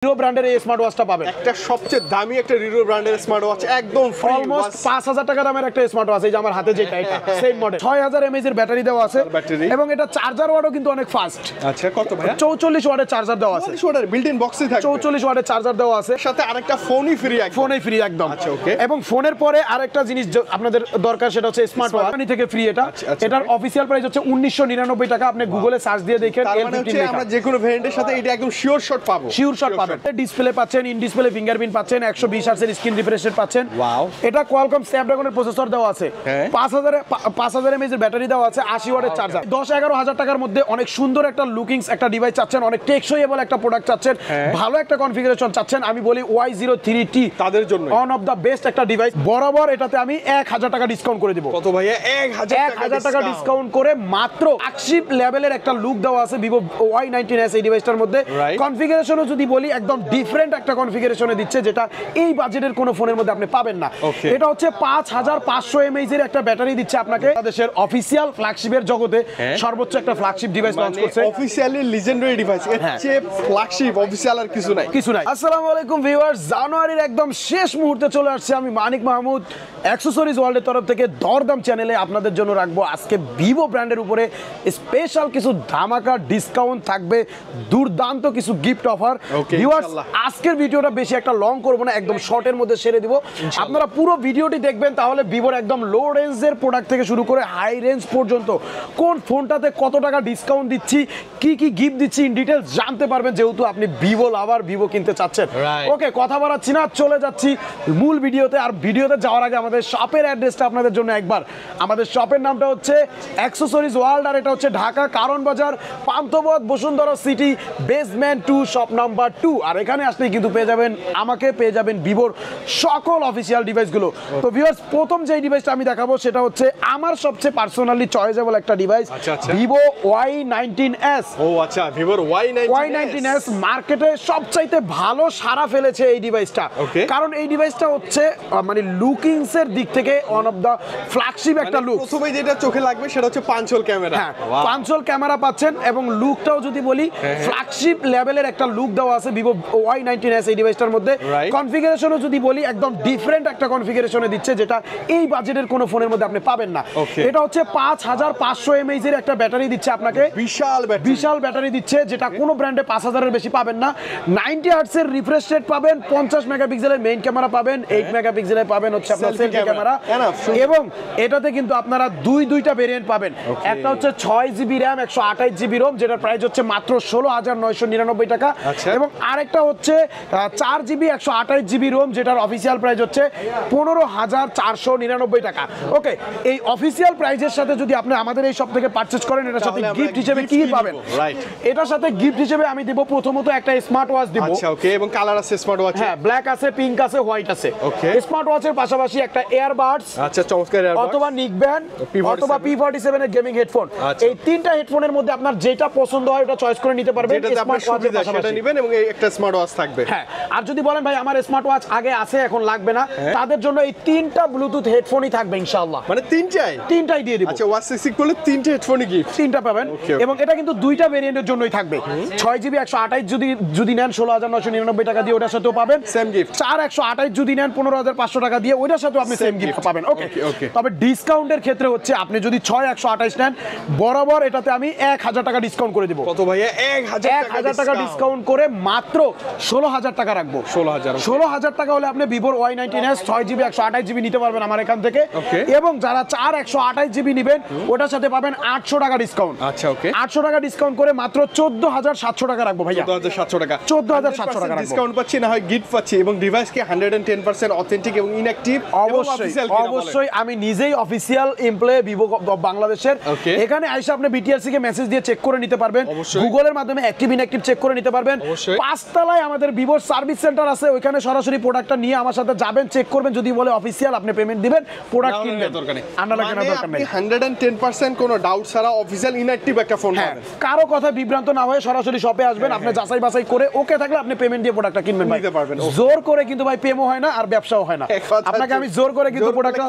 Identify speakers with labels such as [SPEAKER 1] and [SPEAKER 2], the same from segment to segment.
[SPEAKER 1] Hero ব্র্যান্ডের এই smart ওয়াচটা পাবেন।
[SPEAKER 2] একটা সবচেয়ে দামি একটা Hero ব্র্যান্ডের স্মার্ট ওয়াচ একদম ফ্রি,
[SPEAKER 1] অলমোস্ট 5000 টাকা দামের একটা স্মার্ট ওয়াচ, এই যে আমার হাতে যেটা এটা সেম মডেল 6000 mAh এর ব্যাটারি দেওয়া আছে এবং এটা চার্জার ওয়াটও কিন্তু অনেক ফাস্ট।
[SPEAKER 2] আচ্ছা কত ভাই?
[SPEAKER 1] 44 ওয়াটের চার্জার দেওয়া আছে।
[SPEAKER 2] 44 ওয়াটের বিল্ট ইন বক্সে থাকে।
[SPEAKER 1] 44 ওয়াটের চার্জার দেওয়া আছে,
[SPEAKER 2] সাথে আরেকটা ফোনই ফ্রি একদম।
[SPEAKER 1] ফোনই ফ্রি একদম।
[SPEAKER 2] আচ্ছা ওকে।
[SPEAKER 1] এবং ফোনের পরে আরেকটা জিনিস আপনাদের দরকার, সেটা হচ্ছে স্মার্ট ওয়াচ থেকে ফ্রি। এটা এটার অফিশিয়াল প্রাইস হচ্ছে 1999 টাকা। আপনি গুগলে সার্চ দিয়ে দেখেন
[SPEAKER 2] L15 আমরা যে কোনো ভেরিয়েন্টের সাথে এটা একদম শিওর শট পাবো।
[SPEAKER 1] শিওর শট পাবেন। ডিসপ্লে পাচ্ছেন, ইন ডিসপ্লে ফিঙ্গারপ্রিন্ট পাচ্ছেন, 120 হার্টজ এর স্ক্রিন রিফ্রেশ রেট পাচ্ছেন।
[SPEAKER 2] ওয়াও।
[SPEAKER 1] এটা কোয়ালকম স্ন্যাপড্রাগনের প্রসেসর দেওয়া আছে, 5000 mAh এর ব্যাটারি দেওয়া আছে, 80 ওয়াটের চার্জার। 10-11 হাজার টাকার মধ্যে অনেক সুন্দর একটা লুকিংস একটা ডিভাইস চাচ্ছেন, অনেক টেকসই এবং একটা প্রোডাক্ট চাচ্ছেন, ভালো একটা কনফিগারেশন চাচ্ছেন, আমি বলি Y03T
[SPEAKER 2] তাদের জন্য
[SPEAKER 1] ওয়ান অফ দা বেস্ট একটা ডিভাইস। বরাবর এটাতে আমি 1000 টাকা ডিসকাউন্ট করে দিব।
[SPEAKER 2] কত ভাইয়া?
[SPEAKER 1] 1000 টাকা ডিসকাউন্ট করে মাত্র ফ্ল্যাগশিপ লেভেলের একটা লুক দেওয়া আছে Vivo Y19s এই ডিভাইসটার মধ্যে। কনফিগারেশনও যদি বলি একদম ডিফারেন্ট একটা কনফিগারেশনে দিচ্ছে, যেটা এই বাজেটের কোনো ফোনের মধ্যে আপনি পাবেন না। এটা হচ্ছে 5500 mAh এর একটা ব্যাটারি দিচ্ছে আপনাকে। বাংলাদেশের অফিশিয়াল ফ্ল্যাগশিপের জগতে সর্বোচ্চ একটা ফ্ল্যাগশিপ ডিভাইস লঞ্চ করছে,
[SPEAKER 2] অফিশিয়ালি লিজেন্ডারি ডিভাইস। এর চেয়ে ফ্ল্যাগশিপ অফিশিয়াল আর কিছু নাই।
[SPEAKER 1] আসসালামু আলাইকুম ভিউয়ার্স, জানুয়ারির একদম শেষ মুহূর্তে চলে আসছে। আমি মানিক মাহমুদ অ্যাক্সেসরিজ ওয়ার্ল্ডের তরফ থেকে দরদাম চ্যানেলে আপনাদের জন্য রাখবো আজকে ভিভো ব্র্যান্ডের উপরে স্পেশাল কিছু ধামাকা ডিসকাউন্ট থাকবে, দুর্দান্ত কিছু গিফট অফার। ভিউয়ার্স আজকের ভিডিওটা বেশি একটা লং করবো না, একদম শর্টের মধ্যে সেরে দিব। আপনারা পুরো ভিডিওটি দেখবেন, তাহলে ভিভোর একদম লো রেঞ্জের প্রোডাক্ট থেকে শুরু করে হাই রেঞ্জ পর্যন্ত কোন ফোনটাতে কত টাকা ডিসকাউন্ট দিচ্ছি, কি কি গিফট দিচ্ছি, ইন ডিটেইলস জানতে পারবেন, যেহেতু আপনি ভিভো লাভার, ভিভো কিনতে চাচ্ছেন। ওকে, কথা বাড়াচ্ছি না, চলে যাচ্ছি মূল ভিডিওতে। আর ভিডিওতে যাওয়ার আগে আমাদের শপের অ্যাড্রেসটা আপনাদের জন্য একবার, আমাদের শপের নামটা হচ্ছে অ্যাক্সেসরিজ ওয়ার্ল্ড, আর এটা হচ্ছে ঢাকা কারণ বাজার, Panthapath, Bashundhara city, basement 2, shop number 2। আর এখানে আসলে কিন্তু পেয়ে যাবেন আমাকে, পেয়ে যাবেন ভিভোর সকল অফিসিয়াল ডিভাইসগুলো। তো ভিউয়ার্স প্রথম যে ডিভাইসটা আমি দেখাবো সেটা হচ্ছে আমার সবচেয়ে পার্সোনালি চয়েসেবল একটা ডিভাইস, ভিভো Y19s।
[SPEAKER 2] ও আচ্ছা, ভিভোর
[SPEAKER 1] Y19s মার্কেটে সবচাইতে ভালো সাড়া ফেলেছে এই ডিভাইসটা, কারণ এই ডিভাইসটা হচ্ছে মানে লুকিংস এর দিক থেকে ওয়ান অফ দা ফ্ল্যাগশিপ একটা লুক।
[SPEAKER 2] প্রথমে যেটা চোখে লাগবে সেটা হচ্ছে পাঁচল ক্যামেরা।
[SPEAKER 1] হ্যাঁ, পাঁচল ক্যামেরা পাচ্ছেন এবং লুকটাও যদি বলি ফ্ল্যাগশিপ লেভেলের একটা লুক দেওয়া আছে Vivo Y19s এই ডিভাইসটার মধ্যে। কনফিগারেশনও যদি বলি একদম ডিফারেন্ট একটা কনফিগারেশনে দিচ্ছে, যেটা এই বাজেটের কোনো ফোনের মধ্যে আপনি পাবেন না। এটা হচ্ছে 5500 mAh এর একটা ব্যাটারি দিচ্ছে আপনাকে, বিশাল ব্যাটারি দিচ্ছে, যেটা কোনো ব্র্যান্ডে 5000 এর বেশি পাবেন না। 90 হার্টজ এর রিফ্রেশ রেট পাবেন, 50 মেগাপিক্সেলের মেইন ক্যামেরা পাবেন, 8 মেগাপিক্সেলের পাবেন হচ্ছে আপনার সেলফি ক্যামেরা। এবং এটাতে কিন্তু আপনারা দুইটা ভেরিয়েন্ট পাবেন। একটা হচ্ছে 6GB RAM 128GB ROM, যেটার প্রাইস হচ্ছে মাত্র 16999 টাকা। এবং আরেকটা হচ্ছে 4GB 128GB ROM, যেটার অফিসিয়াল প্রাইস হচ্ছে 15499 টাকা। ওকে, এই অফিসিয়াল প্রাইসের সাথে যদি আপনি আমাদের এই শপ থেকে পারচেজ করেন, এটার সাথে গিফট হিসেবে কি পাবেন? এটার সাথে গিফট হিসেবে আমি দেব প্রথমত একটা স্মার্ট ওয়াচ দিব।
[SPEAKER 2] আচ্ছা ওকে, এবং কালার আছে স্মার্ট ওয়াচ?
[SPEAKER 1] হ্যাঁ, ব্ল্যাক আছে, পিঙ্ক আছে, হোয়াইট আছে। স্মার্ট ওয়াচের পাশাপাশি একটা ইয়ারবাডস,
[SPEAKER 2] আচ্ছা চমৎকার ইয়ারবাডস,
[SPEAKER 1] অথবা নিক ব্যান্ড, অথবা P47 এর গেমিং হেডফোন। এই তিনটা হেডফোনের মধ্যে আপনার যেটা পছন্দ হয় ওটা চয়েস করে নিতে পারবেন।
[SPEAKER 2] স্মার্ট ওয়াচের পাশাপাশি নেবেন এবং একটা স্মার্ট ওয়াচ থাকবে।
[SPEAKER 1] হ্যাঁ, আর যদি বলেন ভাই আমার স্মার্ট ওয়াচ আগে আছে এখন লাগবে না, তাদের জন্য এই তিনটা ব্লুটুথ হেডফোনই থাকবে ইনশাআল্লাহ।
[SPEAKER 2] মানে তিনটাই দিয়ে দিব। আচ্ছা, ওয়াচ সিক্স করলে তিনটা হেডফোনই গিফট, তিনটা
[SPEAKER 1] পাবেন। এবং এটা কিন্তু দুইটা ভেরিয়েন্টের জন্যই থাকবে। 6GB 128 যদি নেন 16999 টাকা দিয়ে ওটার সাথেও পাবেন
[SPEAKER 2] সেম গিফট।
[SPEAKER 1] 4 128 যদি নেন 15500 টাকা দিয়ে ওটার সাথেও আপনি সেম গিফট পাবেন। ওকে, তবে ডিসকাউন্টের ক্ষেত্রে হচ্ছে আপনি যদি 6 128 নেন, বরাবর এটাতে আমি 1000 টাকা ডিসকাউন্ট করে দেব।
[SPEAKER 2] কত ভাইয়া? 1000
[SPEAKER 1] টাকা ডিসকাউন্ট করে মাত্র 16000 টাকা রাখবো। 16000 টাকা হলে আপনি ভিভোর Y19s 6GB 128GB নিতে পারবেন আমার এখান থেকে। এবং যারা 4 128GB নেবেন ওটার সাথে পাবেন 800 টাকা ডিসকাউন্ট।
[SPEAKER 2] আচ্ছা ওকে,
[SPEAKER 1] 800 টাকা ডিসকাউন্ট করে মাত্র 14700 টাকা রাখবো ভাইয়া।
[SPEAKER 2] 14700 টাকা,
[SPEAKER 1] 14700 টাকা
[SPEAKER 2] ডিসকাউন্ট পাচ্ছি, না হয় গিফট পাচ্ছি, এবং ডিভাইস কি 110% অথেন্টিক এবং ইনঅ্যাকটিভ।
[SPEAKER 1] অবশ্যই আমি নিজেই অফিশিয়াল এমপ্লয়ি ভিভো বাংলাদেশের। এখানে আইসা আপনি বিটিআরসি কে মেসেজ দিয়ে চেক করে নিতে পারবেন, গুগলের মাধ্যমে অ্যাক্টিভ ইনঅ্যাক্টিভ চেক করে নিতে পারবেন। 5 তলায় আমাদের ভিভোর সার্ভিস সেন্টার আছে, ওইখানে সরাসরি প্রোডাক্টটা নিয়ে আমার সাথে যাবেন, চেক করবেন, যদি বলে অফিশিয়াল আপনি পেমেন্ট দিবেন, প্রোডাক্ট কিনবেন, আন্ডালা কেনার দরকার নেই।
[SPEAKER 2] 110% কোনো ডাউট ছাড়া অফিশিয়াল ইনঅ্যাক্টিভ একটা ফোন পাবেন।
[SPEAKER 1] কারো কথা বিভ্রান্ত না হয়ে সরাসরি শপে আসবেন, আপনি যাচাই বাছাই করে ওকে থাকলে আপনি পেমেন্ট দিয়ে প্রোডাক্টটা কিনবেন ভাই। জোর করে কিন্তু ভাই পেমও হয় না আর ব্যবসাও হয় না। আপনাকে আমি জোর করে কিন্তু প্রোডাক্টটা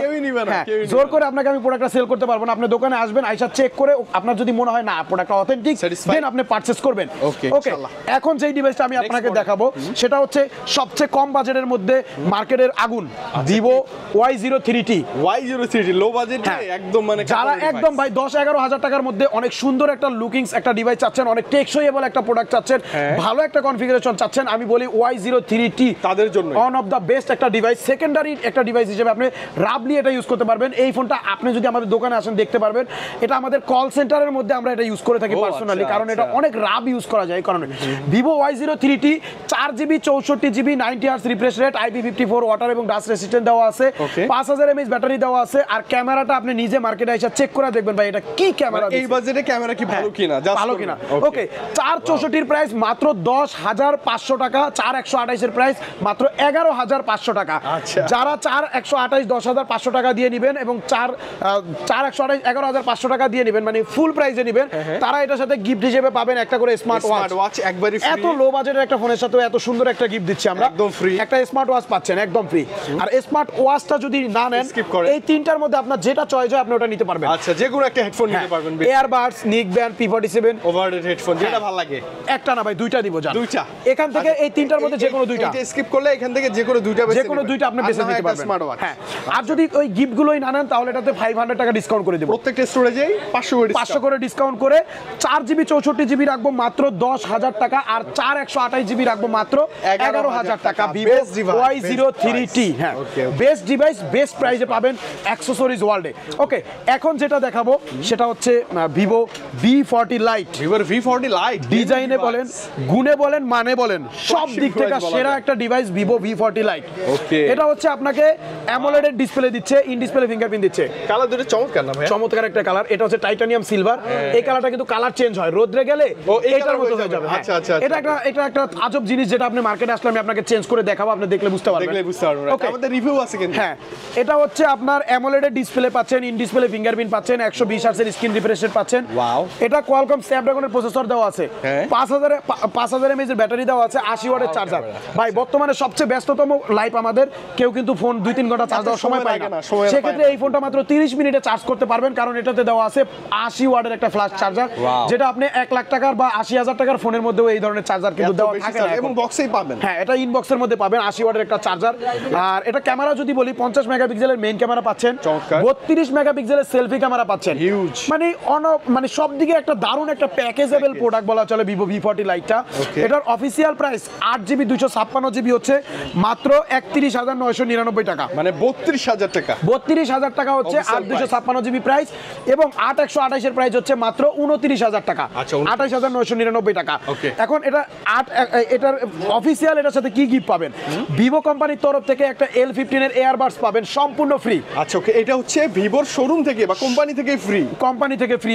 [SPEAKER 1] জোর করে আপনাকে আমি প্রোডাক্টটা সেল করতে পারবো না। আপনি দোকানে আসবেন, আইসা চেক করে আপনার যদি মনে হয় না প্রোডাক্টটা অথেন্টিক, দেন আপনি পারচেজ করবেন। ওকে, এখন যেই ডিভাইসটা আমি আপনাকে দেখাবো সেটা হচ্ছে সবচেয়ে কম বাজেটের মধ্যে মার্কেটের আগুন ভিভো Y03T
[SPEAKER 2] লো বাজেট একদম মানে
[SPEAKER 1] যারা একদম ভাই 10-11 হাজার টাকার মধ্যে অনেক সুন্দর একটা লুকিংস একটা ডিভাইস চাচ্ছেন, অনেক টেকসইয়েবল একটা প্রোডাক্ট চাচ্ছেন, ভালো একটা কনফিগারেশন চাচ্ছেন, আমি বলি Y03T
[SPEAKER 2] তাদের জন্য
[SPEAKER 1] ওয়ান অফ দা বেস্ট একটা ডিভাইস, সেকেন্ডারি একটা ডিভাইস হিসেবে আপনি রাবলি এটা ইউজ করতে পারবেন। এই ফোনটা আপনি যদি আমাদের দোকানে আসেন দেখতে পারবেন, এটা আমাদের কল সেন্টারের মধ্যে আমরা এটা ইউজ করে থাকি পার্সোনালি, কারণ এটা অনেক রাব ইউজ করা যায়। এই কারণে Vivo Y03T 4GB 64GB 90Hz refresh rate, IP54 water এবং ডাস্ট রেসিস্ট্যান্ট দেওয়া আছে, 5000 mAh ব্যাটারি দেওয়া আছে, আর ক্যামেরাটা আপনি নিজে মার্কেটে এসে চেক করে দেখবেন ভাই এটা কি ক্যামেরা,
[SPEAKER 2] এই বাজেটে ক্যামেরা কি ভালো কিনা,
[SPEAKER 1] ভালো কিনা। ওকে 464 এর প্রাইস মাত্র 10,500 টাকা, 4128 এর প্রাইস মাত্র 11,500 টাকা। যারা 4128 10,500 টাকা দিয়ে নেবেন এবং 4128 11,500 টাকা দিয়ে নেবেন মানে ফুল প্রাইসে নেবেন, তারা এটার সাথে গিফট হিসেবে পাবেন একটা করে স্মার্ট ওয়াচ একবারই ফ্রি। এত লো বাজেটের একটা ফোনের সাথে এত সুন্দর একটা গিফট দিচ্ছি আমরা,
[SPEAKER 2] একদম ফ্রি
[SPEAKER 1] একটা স্মার্ট ওয়াচ পাচ্ছেন একদম ফ্রি। আর স্মার্ট ওয়াচটা যদি না নেন এই তিনটার মধ্যে আপনার যেটা চয়েস হয় আপনি ওটা নিতে পারবেন।
[SPEAKER 2] আচ্ছা, যে কোনো একটা হেডফোন নিতে পারবেন,
[SPEAKER 1] এয়ারবাডস, নিক ব্যান্ড, P47
[SPEAKER 2] ওভারহেড হেডফোন যেটা ভালো লাগে।
[SPEAKER 1] একটা না ভাই দুইটা দিব, জান
[SPEAKER 2] দুইটা
[SPEAKER 1] এখান থেকে এই তিনটার মধ্যে যে কোনো দুইটা,
[SPEAKER 2] এটা স্কিপ করলে এখান থেকে যে কোনো দুইটা বেছে,
[SPEAKER 1] যে কোনো দুইটা আপনি বেছে নিতে পারবেন। হ্যাঁ, আর যদি ওই গিফটগুলোই না নেন তাহলে এটাতে 500 টাকা ডিসকাউন্ট করে দেব,
[SPEAKER 2] প্রত্যেকটা স্টোরেজেই 500
[SPEAKER 1] করে ডিসকাউন্ট করে 4GB 64GB রাখবো মাত্র 10,000 টাকা, আর 4128GB রাখবো মাত্র 11,000 টাকা। ভিভো Y03T, হ্যাঁ বেস্ট ডিভাইস বেস্ট প্রাইসে পাবেন অ্যাক্সেসরিজ ওয়ার্ল্ডে। ওকে, এখন যেটা দেখাবো সেটা হচ্ছে Vivo V40 Lite।
[SPEAKER 2] Vivo V40 Lite
[SPEAKER 1] ডিজাইনে বলেন, গুণে বলেন, মানে বলেন, সব দিক থেকে সেরা একটা ডিভাইস ভিভো V40 Lite।
[SPEAKER 2] ওকে,
[SPEAKER 1] এটা হচ্ছে আপনাকে অ্যামোলেড ডিসপ্লে দিচ্ছে, ইন ডিসপ্লে ফিঙ্গারপ্রিন্ট দিচ্ছে।
[SPEAKER 2] কালার দুটো চমৎকার না ভাই? চমৎকার
[SPEAKER 1] একটা কালার, এটা হচ্ছে টাইটানিয়াম সিলভার। এই কালারটা কিন্তু কালার চেঞ্জ হয়, রোদ্রে গেলে এটার মতো হয়ে যাবে।
[SPEAKER 2] আচ্ছা আচ্ছা,
[SPEAKER 1] এটা একটা আজব জিনিস যেটা আপনি মার্কেটে আসলে আমি আপনাকে চেঞ্জ করে দেখাবো, আপনি দেখলে বুঝতে পারবেন।
[SPEAKER 2] আমাদের রিভিউ আছে কিন্তু।
[SPEAKER 1] হ্যাঁ, এটা হচ্ছে আপনার অ্যামোলেড ডিসপ্লে পাচ্ছেন, ইন ডিসপ্লে ফিঙ্গারপ্রিন্ট পাচ্ছেন, 120 Hz এর স্ক্রিন রিফ্রেশ রেট পাচ্ছেন।
[SPEAKER 2] ওয়াও,
[SPEAKER 1] এটা কোয়ালকম স্ন্যাপড্রাগনের প্রসেসর দেওয়া আছে, 5000 mAh এর ব্যাটারি দেওয়া আছে, 80 ওয়াটের চার্জার। ভাই বর্তমানে সবচেয়ে ব্যস্ততম লাইফ আমাদের, কেউ কিন্তু ফোন 2-3 ঘন্টা চার্জ দেওয়ার সময় পায় না, সেক্ষেত্রে এই ফোনটা মাত্র 30 মিনিটে চার্জ করতে পারবেন, কারণ এটাতে দেওয়া আছে 80 ওয়াটের একটা ফ্ল্যাশ চার্জার, যেটা আপনি 1 লাখ টাকার বা 80,000 টাকার ফোনের মধ্যেও এই ধরনের চার্জার কিন্তু দেওয়া থাকে না,
[SPEAKER 2] এবং বক্সেই পাবেন।
[SPEAKER 1] হ্যাঁ, এটা ইনবক্সের মধ্যে পাবেন 80 ওয়াটের একটা চার্জার। আর এটা ক্যামেরা যদি বলি 50 মেগাপিক্সেলের মেইন ক্যামেরা পাচ্ছেন, 32 মেগাপিক্সেলের সেলফি ক্যামেরা পাচ্ছেন, হিউজ, মানে সব দিকে একটা দারুণ একটা প্যাকেজেবল প্রোডাক্ট বলা চলে ভিভো V40 Lite-টা। এটার অফিসিয়াল প্রাইস 8GB 256GB হচ্ছে মাত্র 31,999 টাকা,
[SPEAKER 2] মানে 32,000 টাকা।
[SPEAKER 1] 32,000 টাকা হচ্ছে 8/256GB প্রাইস, এবং 8/128 এর প্রাইস হচ্ছে মাত্র 29,000 টাকা, 28,999 টাকা। এখন এটার অফিসিয়াল এটার সাথে কি গিফট পাবেন? ভিভো কোম্পানির তরফ থেকে একটা L15 এর এয়ারবাডস পাবেন সম্পূর্ণ ফ্রি।
[SPEAKER 2] আচ্ছা, ওকে, এটা হচ্ছে ভিভোর শোরুম থেকে বা কোম্পানি থেকে ফ্রি,
[SPEAKER 1] কোম্পানি থেকে ফ্রি।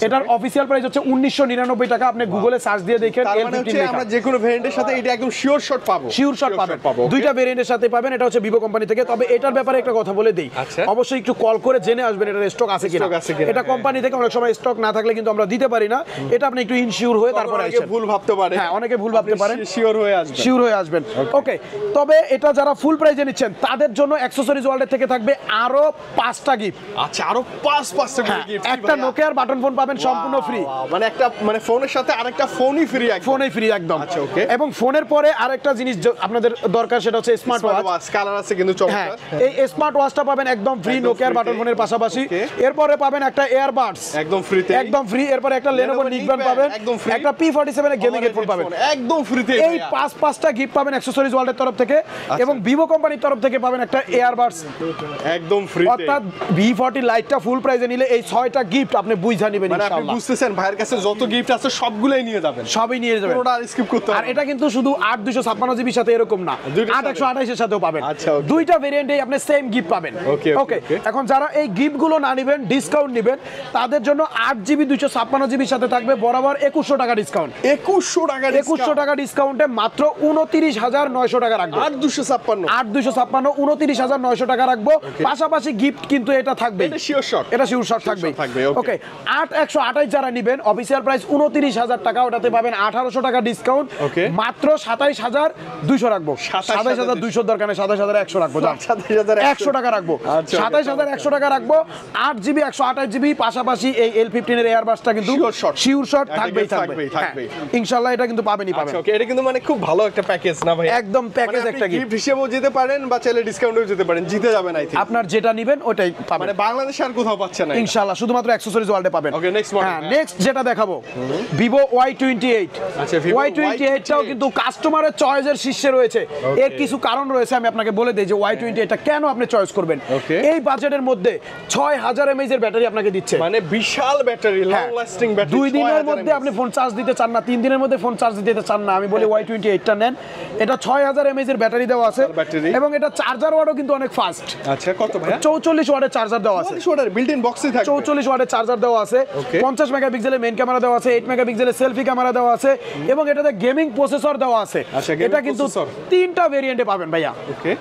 [SPEAKER 1] এটার অফিসিয়াল প্রাইস হচ্ছে 1999 টাকা। আপনি গুগলে সার্চ দিয়ে দেখেন L15 লেখা,
[SPEAKER 2] আমরা যে কোনো ভেরিয়েন্টের সাথে এটা একদম শিওর শট পাবো,
[SPEAKER 1] শিওর শট পাবেন, দুইটা ভেরিয়েন্টের সাথে পাবেন। এটা হচ্ছে ভিভো কোম্পানি থেকে। তবে এটার ব্যাপারে একটা কথা বলে দেই, অবশ্যই একটু কল করে জেনে আসবেন এটার স্টক আছে কিনা। এটা কোম্পানি থেকে অনেক সময় স্টক না থাকলে কিন্তু আমরা দিতে পারি না, এটা আপনি একটু ইনশিওর হয়ে তারপরে আসেন।
[SPEAKER 2] ভুল ভাবতে পারে,
[SPEAKER 1] হ্যাঁ অনেকে ভুল ভাবতে পারেন,
[SPEAKER 2] শিওর হয়ে আসবেন।
[SPEAKER 1] ওকে, তবে এটা যারা ফুল প্রাইসে নিচ্ছেন তাদের জন্য অ্যাক্সেসরিজ ওয়ার্ল্ড থেকে থাকবে আরো 5টা গিফট।
[SPEAKER 2] আচ্ছা, আরো 5 গিফট।
[SPEAKER 1] একটা নোকিয়ার বাটন ফোন পাবেন সম্পূর্ণ ফ্রি,
[SPEAKER 2] মানে একটা ফোনের সাথে আরেকটা ফোনই ফ্রি,
[SPEAKER 1] ফোনই ফ্রি একদম।
[SPEAKER 2] আচ্ছা, ওকে,
[SPEAKER 1] এবং ফোনের পরে আরেকটা জিনিস আপনাদের দরকার, সেটা হচ্ছে স্মার্ট ওয়াচ।
[SPEAKER 2] কালার আছে কিন্তু চমৎকার।
[SPEAKER 1] এই স্মার্ট ওয়াচটা পাবেন একদম ফ্রি নোকিয়ার বাটন ফোনের পাশাপাশি। এরপরে পাবেন একটা এয়ারবাডস একদম ফ্রি। এরপরে একটা লেনোভো নিক ব্যান্ড পাবেন, একটা P47 এর গেমিং হেডফোন পাবেন একদম ফ্রিতে। এই 5টা গিফট পাবেন অ্যাকসেসরিজ ওয়ার্ল্ডের তরফ থেকে, এবং ভিভো কোম্পানির তরফ থেকে পাবেন একটা এয়ারবাডস একদম ফ্রি। অর্থাৎ V40 Lite-টা ফুল প্রাইসে নিলে এই 6টা গিফট আপনি বুঝা নেবেন ইনশাআল্লাহ।
[SPEAKER 2] আপনি বুঝতেছেন ভাইয়ের কাছে যত গিফট আছে সবগুলাই নিয়ে যাবেন,
[SPEAKER 1] সবই নিয়ে যাবেন,
[SPEAKER 2] কোনটা স্কিপ করতে হবে।
[SPEAKER 1] আর এটা কিন্তু শুধু 8/256GB এর সাথে এরকম না, 8/128 এর সাথেও পাবেন।
[SPEAKER 2] আচ্ছা,
[SPEAKER 1] দুইটা ভেরিয়েন্টেই আপনি সেম গিফট পাবেন। ওকে, এখন যারা এই গিফটগুলো না নেবেন, ডিসকাউন্ট নেবেন, তাদের জন্য 8GB 256GB সাথে থাকবে বরাবর 2100 টাকা ডিসকাউন্ট। 2100 টাকা ডিসকাউন্টে মাত্র 29,900 টাকা রাখবো। 8/256 29,900 টাকা রাখবো। পাশাপাশি গিফট কিন্তু এটা থাকবে, এটা শিওর শট থাকবে। ওকে, 8/128 যারা নেবেন অফিসিয়াল প্রাইস 29,000 টাকা, ওটাতে পাবেন 1800 টাকা ডিসকাউন্ট, মাত্র 27,200 রাখবো। 27,200 দরকার নেই, 27,100 রাখবো, 100 টাকা রাখবো, 27,100 টাকা রাখবো। 8GB 128GB পাশাপাশি এই L15 এর এয়ারবাডসটা কিন্তু শিওর শট থাকবেই থাকবে ইনশাআল্লাহ, এটা কিন্তু পাবেনই। পাবেন।
[SPEAKER 2] ওকে, এটা কিন্তু মানে খুব ভালো একটা প্যাকেজ না ভাই?
[SPEAKER 1] একদম প্যাকেজ একটা
[SPEAKER 2] গিফট হিসেবেও যেতে পারেন বা চাইলে ডিসকাউন্টেও যেতে পারেন, জিতে যাবেন আই থিংক।
[SPEAKER 1] আপনার যেটা নেবেন ওটাই পাবেন,
[SPEAKER 2] মানে বাংলাদেশে আর কোথাও পাচ্ছেন না
[SPEAKER 1] ইনশাআল্লাহ শুধুমাত্র অ্যাকসেসরিজ ওয়ার্ল্ডে পাবেন।
[SPEAKER 2] ওকে, নেক্সট মডেল।
[SPEAKER 1] হ্যাঁ, নেক্সট যেটা দেখাবো Vivo Y28।
[SPEAKER 2] আচ্ছা, Vivo
[SPEAKER 1] Y28 টাও কিন্তু কাস্টমারের চয়েসের শীর্ষে রয়েছে। এর কিছু কারণ রয়েছে, আমি আপনাকে বলে দেই যে Y28 টা কেন আপনি চয়েস করবেন।
[SPEAKER 2] Okay.
[SPEAKER 1] এই বাজেটের মধ্যে 6000 mAh এর ব্যাটারি আপনাকে দিচ্ছে।
[SPEAKER 2] মানে বিশাল ব্যাটারি, লং লাস্টিং ব্যাটারি।
[SPEAKER 1] 2 দিনের মধ্যে আপনি ফোন চার্জ দিতে চান না, 3 দিনের মধ্যে ফোন চার্জ দিতে চান না, আমি বলি Y28 টা নেন। এটা 6000 mAh এর ব্যাটারি দেওয়া আছে
[SPEAKER 2] ব্যাটারি।
[SPEAKER 1] এবং এটা চার্জার ওয়াটও কিন্তু অনেক ফাস্ট।
[SPEAKER 2] আচ্ছা, কত ভাই?
[SPEAKER 1] 44 ওয়াটের চার্জার দেওয়া আছে।
[SPEAKER 2] 44 ওয়াটের বিল্ট ইন বক্সে থাকবে।
[SPEAKER 1] 44 ওয়াটের চার্জার দেওয়া আছে,
[SPEAKER 2] Okay.
[SPEAKER 1] 50 মেগাপিক্সেলের মেইন ক্যামেরা দেওয়া আছে, 8 মেগাপিক্সেলের সেলফি ক্যামেরা দেওয়া আছে এবং এটাতে গেমিং প্রসেসর দেওয়া আছে।
[SPEAKER 2] আচ্ছা, gaming
[SPEAKER 1] এটা কিন্তু
[SPEAKER 2] processor।
[SPEAKER 1] 3টা ভেরিয়েন্টে পাবেন ভাইয়া।
[SPEAKER 2] ওকে,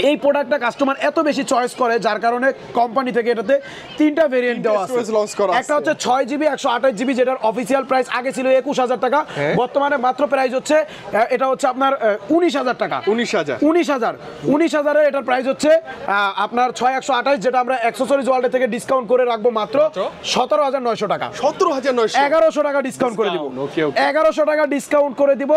[SPEAKER 1] এই প্রোডাক্টটা কাস্টমার এত বেশি চয়েস করে যার কারণে কোম্পানি থেকে এটাতে 3টা ভেরিয়েন্ট দেওয়া আছে।
[SPEAKER 2] storage launch করা
[SPEAKER 1] একটা
[SPEAKER 2] আছে।
[SPEAKER 1] হচ্ছে 6GB 128GB, যেটার অফিসিয়াল প্রাইস আগে ছিল 21000 টাকা,
[SPEAKER 2] হ্যাঁ।
[SPEAKER 1] বর্তমানে মাত্র প্রাইস হচ্ছে এটা হচ্ছে আপনার 19000 টাকা।
[SPEAKER 2] 19000
[SPEAKER 1] 19000 এর এটার প্রাইস হচ্ছে আপনার 6128, যেটা আমরা অ্যাকসেসরিজ ওয়ার্ল্ড থেকে ডিসকাউন্ট করে রাখবো মাত্র 17900 টাকা।
[SPEAKER 2] 17900
[SPEAKER 1] 1100 টাকা ডিসকাউন্ট করে দিব।
[SPEAKER 2] Discount, okay, okay.
[SPEAKER 1] 1100 টাকা ডিসকাউন্ট করে দিব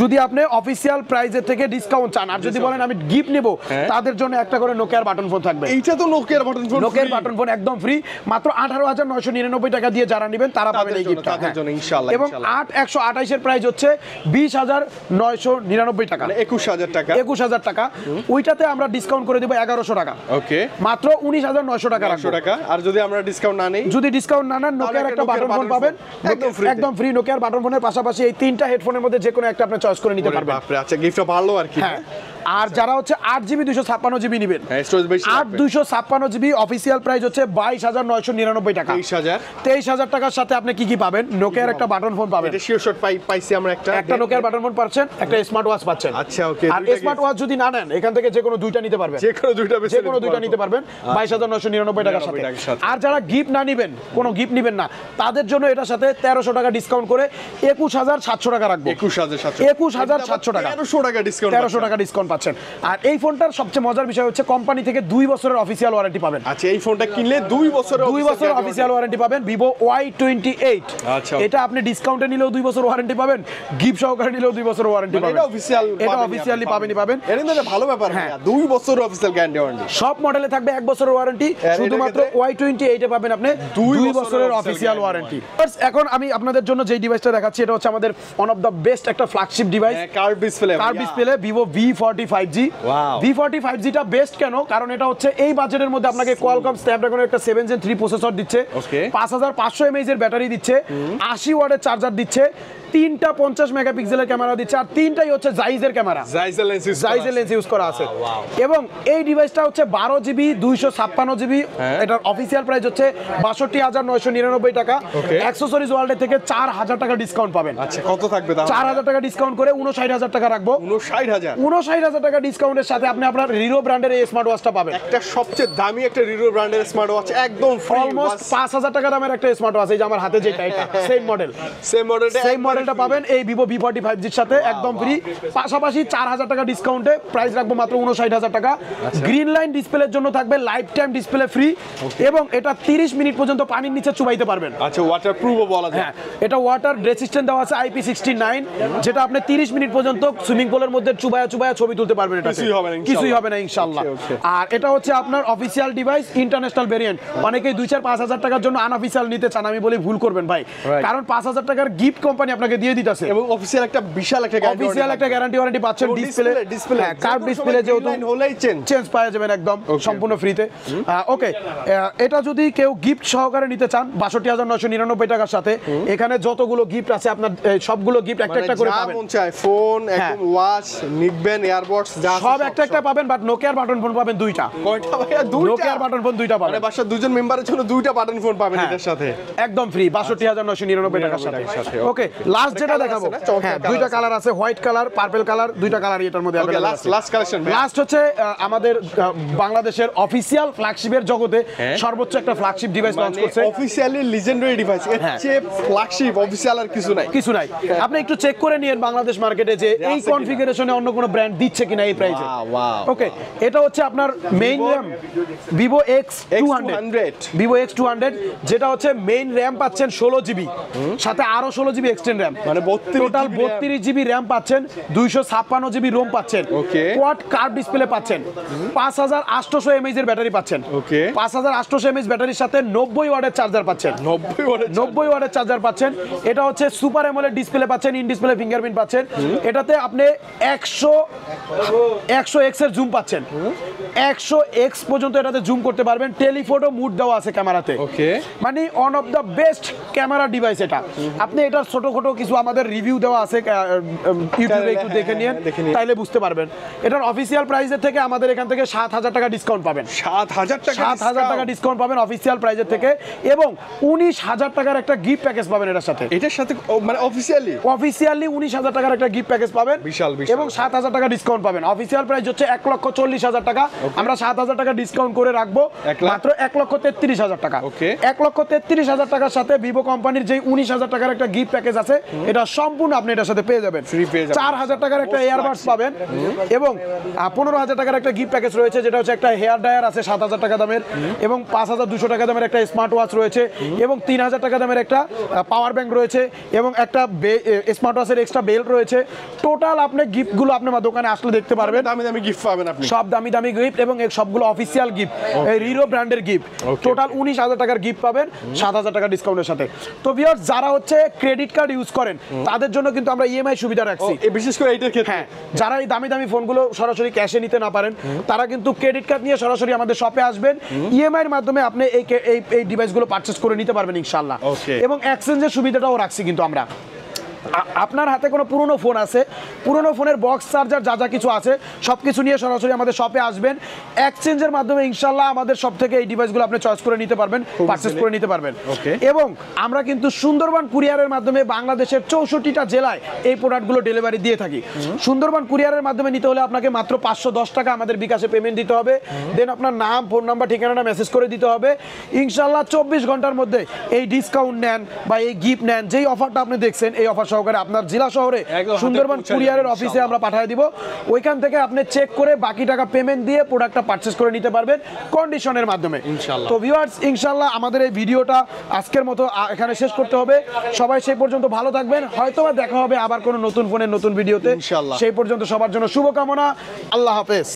[SPEAKER 1] যদি আপনি অফিসিয়াল প্রাইসের থেকে ডিসকাউন্ট চান। আর যদি বলেন আমি গিফট নিব,
[SPEAKER 2] হ্যাঁ।
[SPEAKER 1] তাদের জন্য একটা করে নোকিয়ার বাটন ফোন থাকবে।
[SPEAKER 2] এইটা তো নোকিয়ার বাটন ফোন।
[SPEAKER 1] নোকিয়ার বাটন ফোন একদম ফ্রি, মাত্র 18999 টাকা দিয়ে যারা নেবেন তারা পাবেন এই গিফটটা।
[SPEAKER 2] তাদের জন্য ইনশাআল্লাহ।
[SPEAKER 1] এবং 8128 এর প্রাইস হচ্ছে 20999 টাকা,
[SPEAKER 2] মানে 21000 টাকা।
[SPEAKER 1] 21000 টাকা। ওইটাতে আমরা ডিসকাউন্ট করে দিব 1100 টাকা,
[SPEAKER 2] ওকে,
[SPEAKER 1] মাত্র 19900 টাকা রাখবো।
[SPEAKER 2] 100 টাকা। আর যদি আমরা ডিসকাউন্ট না নেই,
[SPEAKER 1] যদি ডিসকাউন্ট না নেন, নোকিয়ার একটা বাটন ফোন পাবেন একদম ফ্রি। নোকিয়ার বাটন ফোনের পাশাপাশি এই 3টা হেডফোনের মধ্যে যে কোনো একটা আপনি চয়েস করে নিতে পারবেন।
[SPEAKER 2] বাপরে, আচ্ছা গিফটটা ভালো আর কি।
[SPEAKER 1] হ্যাঁ, আর যারা হচ্ছে 8GB 256GB নেবেন,
[SPEAKER 2] হ্যাঁ, স্টোরেজ বেশি লাগবে।
[SPEAKER 1] 8256GB অফিসিয়াল প্রাইস হচ্ছে 22999 টাকা। 23000 টাকার সাথে আপনি কি কি পাবেন? নোকিয়ার একটা বাটন ফোন পাবেন,
[SPEAKER 2] এটা শিওর শট পাইছি আমরা
[SPEAKER 1] একটা নোকিয়ার বাটন ফোন পাচ্ছেন, একটা স্মার্ট ওয়াচ পাচ্ছেন।
[SPEAKER 2] আচ্ছা, ওকে।
[SPEAKER 1] আর স্মার্ট ওয়াচ যদি না নেন, এখান থেকে যে কোনো দুইটা নিতে পারবেন,
[SPEAKER 2] যে কোনো দুইটা বেশি
[SPEAKER 1] যে কোনো দুইটা নিতে পারবেন 22999 টাকার সাথে। আর যারা গিফট না নেবেন, কোনো গিফট নেবেন না, তাদের জন্য এটার সাথে 1300 টাকা ডিসকাউন্ট করে 21700 টাকা রাখবো। 21700 টাকা,
[SPEAKER 2] 1300 টাকা ডিসকাউন্ট।
[SPEAKER 1] 1300 টাকা ডিসকাউন্ট পাচ্ছেন। আর এই ফোনটার সবচেয়ে মজার বিষয় হচ্ছে কোম্পানি থেকে 2 বছরের অফিসিয়াল ওয়ারেন্টি পাবেন।
[SPEAKER 2] আচ্ছা, এই ফোনটা কিনলে 2 বছরের
[SPEAKER 1] 2 বছর অফিসিয়াল ওয়ারেন্টি পাবেন Vivo Y28।
[SPEAKER 2] আচ্ছা,
[SPEAKER 1] এটা আপনি ডিসকাউন্টে নিলেও 2 বছর ওয়ারেন্টি পাবেন, গিফট সহকারে নিলেও 2 বছর ওয়ারেন্টি পাবেন।
[SPEAKER 2] এটা অফিসিয়াল,
[SPEAKER 1] এটা অফিসিয়ালি পাবেন।
[SPEAKER 2] এটা কিন্তু ভালো ব্যাপার। হ্যাঁ, 2 বছর অফিসিয়াল গ্যারান্টি ওয়ারেন্টি।
[SPEAKER 1] সব মডেলে থাকবে 1 বছরের ওয়ারেন্টি, শুধুমাত্র Y28 এ পাবেন আপনি 2 বছরের অফিসিয়াল ওয়ারেন্টি। এখন আমি আপনাদের জন্য যেই ডিভাইসটা দেখাচ্ছি, এটা হচ্ছে আমাদের ওয়ান অফ দ্য বেস্ট একটা flagship device,
[SPEAKER 2] curve display.
[SPEAKER 1] Vivo V40 5G।
[SPEAKER 2] Wow.
[SPEAKER 1] V40 5G টা বেস্ট কেন? কারণ এটা হচ্ছে এই বাজেটের মধ্যে আপনাকে কোয়ালকম স্ন্যাপড্রাগনের একটা 7 Gen 3 প্রসেসর দিচ্ছে,
[SPEAKER 2] Okay.
[SPEAKER 1] 5500 mAh এর ব্যাটারি দিচ্ছে, 80 ওয়াটের চার্জার দিচ্ছে, 3টা 50 মেগাপিক্সেলের ক্যামেরা দিচ্ছে, আর 3টাই হচ্ছে জাইজের ক্যামেরা,
[SPEAKER 2] জাইজের
[SPEAKER 1] লেন্স ইউজ করা আছে। এবং এই ডিভাইসটা হচ্ছে 12GB 256GB, এটার অফিসিয়াল প্রাইস হচ্ছে 62999 টাকা। অ্যাকসেসরিজ ওয়ার্ল্ড থেকে 4000 টাকা ডিসকাউন্ট পাবেন।
[SPEAKER 2] আচ্ছা, কত থাকবে তাহলে?
[SPEAKER 1] 4000 টাকা ডিসকাউন্ট করে 59000 টাকা রাখবো।
[SPEAKER 2] 59000
[SPEAKER 1] 59000 টাকা ডিসকাউন্টের সাথে আপনি আপনার রিরো ব্র্যান্ডের এই স্মার্ট ওয়াচটা পাবেন।
[SPEAKER 2] একটা সবচেয়ে দামি একটা রিরো ব্র্যান্ডের স্মার্ট ওয়াচ, একদম ফ্রি।
[SPEAKER 1] অলমোস্ট 5000 টাকা দামের একটা স্মার্ট ওয়াচ, এই যে আমার হাতে যেটা, এটা সেম মডেল,
[SPEAKER 2] সেম
[SPEAKER 1] মডেলটা পাবেন এই Vivo V40 5G এর সাথে একদম ফ্রি। পাশাপাশি 4000 টাকা ডিসকাউন্টে প্রাইস রাখবো মাত্র 59000 টাকা। গ্রিন লাইন ডিসপ্লের জন্য থাকবে লাইফ টাইম ডিসপ্লে ফ্রি, এবং এটা 30 মিনিট পর্যন্ত পানির নিচে চুবাইতে পারবেন।
[SPEAKER 2] আচ্ছা, ওয়াটারপ্রুফও বলা যায়।
[SPEAKER 1] হ্যাঁ, এটা ওয়াটার রেসিস্ট্যান্ট দেওয়া আছে IP69, যেটা আপনি 30 মিনিট পর্যন্ত সুইমিং পুলের মধ্যে চুবায়া ছবি তুলতে পারবেন। এটা কিছুই হবে না ইনশাআল্লাহ। আর এটা হচ্ছে আপনার অফিসিয়াল ডিভাইস, ইন্টারন্যাশনাল ভেরিয়েন্ট। অনেকেই 2-4-5000 টাকার জন্য আনঅফিসিয়াল নিতে চান, আমি বলি ভুল করবেন ভাই, কারণ 5000 টাকার গিফট কোম্পানি আপনাকে দিয়ে দিতেছে
[SPEAKER 2] এবং অফিসিয়াল একটা বিশাল একটা
[SPEAKER 1] গ্যারান্টি ওয়ারেন্টি পাচ্ছেন। ডিসপ্লে কার্ভ ডিসপ্লে যেহেতু
[SPEAKER 2] হলেই
[SPEAKER 1] চেঞ্জ পাওয়া যাবেন একদম সম্পূর্ণ ফ্রিতে। ওকে, এটা যদি কেউ গিফট সহকারে নিতে চান 62999 টাকার সাথে, এখানে যতগুলো গিফট আছে আপনার সবগুলো গিফট একটা করে পাবেন।
[SPEAKER 2] মন চায় ফোন, একদম ওয়াচ নিবেন, ইয়ারবাডস যা
[SPEAKER 1] সব একটা পাবেন, বাট নোকিয়ার বাটন ফোন পাবেন 2টা।
[SPEAKER 2] কয়টা ভাইয়া? 2টা
[SPEAKER 1] নোকিয়ার বাটন ফোন 2টা পাবেন।
[SPEAKER 2] মানে বাসার দুজন মেম্বারের জন্য 2টা বাটন ফোন পাবেন এটার সাথে
[SPEAKER 1] একদম ফ্রি 62999 টাকার সাথে। ওকে, লাস্ট যেটা দেখাবো, হ্যাঁ 2টা কালার আছে, হোয়াইট কালার, পার্পল কালার, 2টা কালার এটার মধ্যে अवेलेबल আছে।
[SPEAKER 2] লাস্ট কালেকশন
[SPEAKER 1] লাস্ট হচ্ছে আমাদের বাংলাদেশের অফিসিয়াল ফ্ল্যাগশিপের জগতে সর্বোচ্চ একটা ফ্ল্যাগশিপ ডিভাইস লঞ্চ করছে,
[SPEAKER 2] অফিসিয়ালি লিজেন্ডারি ডিভাইস। এর চেয়ে ফ্ল্যাগশিপ অফিসিয়াল আর কিছু নাই।
[SPEAKER 1] আপনি একটু চেক করে নিন বাংলাদেশ মার্কেটে যে এই কনফিগারেশনে অন্য কোনো ব্র্যান্ড দিচ্ছে কিনা এই প্রাইসে। ওকে, এটা হচ্ছে আপনার মেইন র‍্যাম Vivo X200, যেটা হচ্ছে মেইন র‍্যাম পাচ্ছেন 16GB, সাথে আরো 16GB এক্সটেন্ড র‍্যাম। র্যাম,
[SPEAKER 2] মানে 32
[SPEAKER 1] total
[SPEAKER 2] GB RAM
[SPEAKER 1] 32 GB RAM পাচ্ছেন, 256 জিবি রোম পাচ্ছেন,
[SPEAKER 2] ওকে
[SPEAKER 1] কোয়াড কার্ভ ডিসপ্লে পাচ্ছেন, 5800 এমএইচ এর ব্যাটারি পাচ্ছেন,
[SPEAKER 2] ওকে
[SPEAKER 1] 5800 এমএইচ ব্যাটারির সাথে 90 ওয়াটের চার্জার পাচ্ছেন,
[SPEAKER 2] 90 ওয়াটের
[SPEAKER 1] 90 ওয়াটের চার্জার পাচ্ছেন। এটা হচ্ছে সুপার অ্যামোলেড ডিসপ্লে পাচ্ছেন, ইন ডিসপ্লে ফিঙ্গারপ্রিন্ট পাচ্ছেন। এটাতে আপনি 100x এর জুম পাচ্ছেন, 100x পর্যন্ত এটাতে জুম করতে পারবেন। টেলিফোটো মুড দেওয়া আছে ক্যামেরাতে,
[SPEAKER 2] ওকে
[SPEAKER 1] মানে one of the best camera device এটা। আপনি এটার ছোটখাটো কিছু আমাদের রিভিউ দেওয়া আছে, ইউটিউবে একটু দেখে নিন,
[SPEAKER 2] দেখে নিন।
[SPEAKER 1] তাইলে বুঝতে পারবেন। এটার অফিসিয়াল প্রাইসের থেকে আমাদের এখান থেকে 7000 টাকা ডিসকাউন্ট পাবেন,
[SPEAKER 2] 7000 টাকা
[SPEAKER 1] 7000 টাকা ডিসকাউন্ট পাবেন অফিসিয়াল প্রাইসের থেকে, এবং 19000 টাকার একটা গিফট প্যাকেজ পাবেন এটার সাথে।
[SPEAKER 2] এটার সাথে মানে অফিসিয়ালি
[SPEAKER 1] 19000 টাকার একটা গিফট প্যাকেজ পাবেন,
[SPEAKER 2] বিশাল বিশাল।
[SPEAKER 1] এবং 7000 টাকা ডিসকাউন্ট পাবেন। অফিসিয়াল প্রাইস হচ্ছে 1,40,000 টাকা, আমরা 7000 টাকা ডিসকাউন্ট করে রাখবো মাত্র 1,33,000 টাকা।
[SPEAKER 2] ওকে
[SPEAKER 1] 1,33,000 টাকার সাথে ভিভো কোম্পানির যে 19000 টাকার একটা গিফট প্যাকেজ আছে, এটা সম্পূর্ণ আপনি এটার সাথে পেয়ে যাবেন।
[SPEAKER 2] ফ্রি পেয়ে যাবেন।
[SPEAKER 1] 4000 টাকার একটা এয়ারবাডস পাবেন, এবং 15000 টাকার একটা গিফট প্যাকেজ রয়েছে, যেটা হচ্ছে একটা হেয়ার ড্রায়ার আছে 7000 টাকা দামের, এবং 5200 টাকা দামের একটা স্মার্ট ওয়াচ রয়েছে, এবং 3000 টাকা দামের একটা পাওয়ার ব্যাংক রয়েছে, এবং একটা স্মার্ট ওয়াচের এক্সট্রা বেল্ট রয়েছে। টোটাল আপনি গিফটগুলো আপনি আমার দোকানে আসলে দেখতে পারবেন,
[SPEAKER 2] দামি দামি গিফট পাবেন আপনি,
[SPEAKER 1] সব দামি দামি গিফট, এবং এই সবগুলো অফিসিয়াল গিফট, এই রিরো ব্র্যান্ডের গিফট। টোটাল 19000 টাকার গিফট পাবেন 7000 টাকা ডিসকাউন্টের সাথে। তো ভিউয়ার্স, যারা হচ্ছে ক্রেডিট কার্ড ইউজ করেন তাদের জন্য কিন্তু আমরা ইএমআই সুবিধা রাখছি।
[SPEAKER 2] বিশেষ করে এইটার ক্ষেত্রে
[SPEAKER 1] হ্যাঁ, যারা এই দামি দামি ফোনগুলো সরাসরি ক্যাশে নিতে না পারেন, তারা কিন্তু ক্রেডিট কার্ড নিয়ে সরাসরি আমাদের শপে আসবেন, ইএমআই এর মাধ্যমে আপনি এই ডিভাইসগুলো পারচেজ করে নিতে পারবেন ইনশাআল্লাহ। এবং এক্সচেঞ্জের সুবিধাটাও রাখছি কিন্তু আমরা। আপনার হাতে কোনো পুরনো ফোন আছে, পুরনো ফোনের বক্স চার্জার যা যা কিছু আছে সব কিছু নিয়ে সরাসরি আমাদের শপে আসবেন, এক্সচেঞ্জের মাধ্যমে ইনশাল্লাহ আমাদের সব থেকে এই ডিভাইসগুলো আপনি চয়েস করে নিতে পারবেন, পারচেজ করে নিতে পারবেন। এবং আমরা কিন্তু সুন্দরবন কুরিয়ারের মাধ্যমে বাংলাদেশের 64টা জেলায় এই প্রোডাক্টগুলো ডেলিভারি দিয়ে থাকি। সুন্দরবন কুরিয়ারের মাধ্যমে নিতে হলে আপনাকে মাত্র 510 টাকা আমাদের বিকাশে পেমেন্ট দিতে হবে, দেন আপনার নাম, ফোন নাম্বার, ঠিকানাটা মেসেজ করে দিতে হবে। ইনশাল্লাহ 24 ঘন্টার মধ্যে এই ডিসকাউন্ট নেন বা এই গিফট নেন, যেই অফারটা আপনি দেখছেন এই অফার সহকারে আপনার জেলা শহরে সুন্দরবন কুরিয়ারের অফিসে আমরা পাঠিয়ে দিব। ওইখান থেকে আপনি চেক করে বাকি টাকা পেমেন্ট দিয়ে প্রোডাক্টটা পারচেজ করে নিতে পারবেন কন্ডিশনের মাধ্যমে ইনশাআল্লাহ। তো ভিউয়ার্স, ইনশাআল্লাহ আমাদের এই ভিডিওটা আজকের মতো এখানে শেষ করতে হবে। সবাই সেই পর্যন্ত ভালো থাকবেন, হয়তোবা দেখা হবে আবার কোনো নতুন ফোনের নতুন ভিডিওতে ইনশাআল্লাহ। সেই পর্যন্ত সবার জন্য শুভকামনা, আল্লাহ হাফেজ।